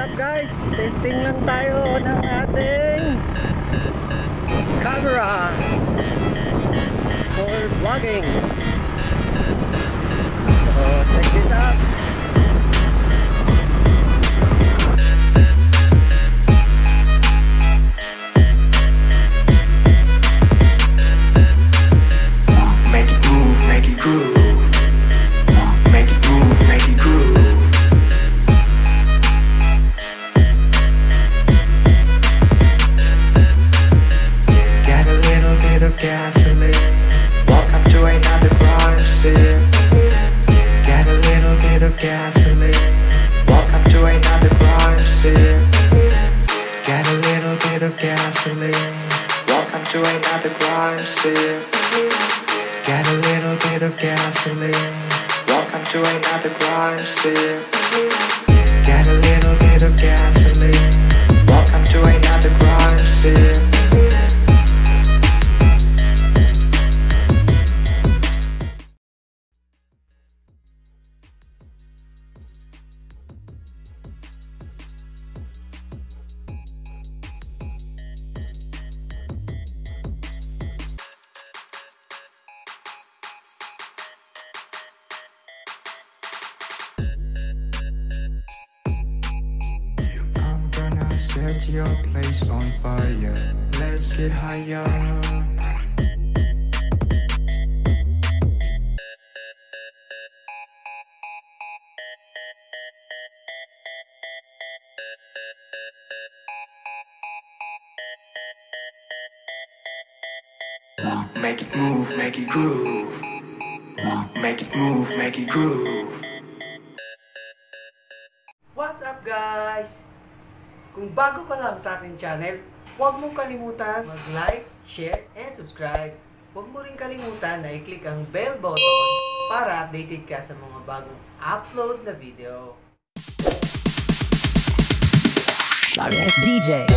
up guys? Testing lang tayo ng ating camera for vlogging. So check this out. Make it move, make it groove. Make it move, make it groove. Get a little bit of gasoline. Welcome to another crime scene. Get a little bit of gasoline. Welcome to another crime scene. Get a little bit of gasoline. Welcome to another crime scene. Get a little bit of gasoline. Welcome to another crime scene. Get a little bit of gasoline. Welcome to another crime scene. Set your place on fire. Let's get higher. Make it move, make it groove. Make it move, make it groove. What's up guys? Kung bago ka lang sa aking channel, huwag mong kalimutan mag-like, share, and subscribe. Huwag mo rin kalimutan na i-click ang bell button para updated ka sa mga bagong upload na video. Sorry, it's DJ.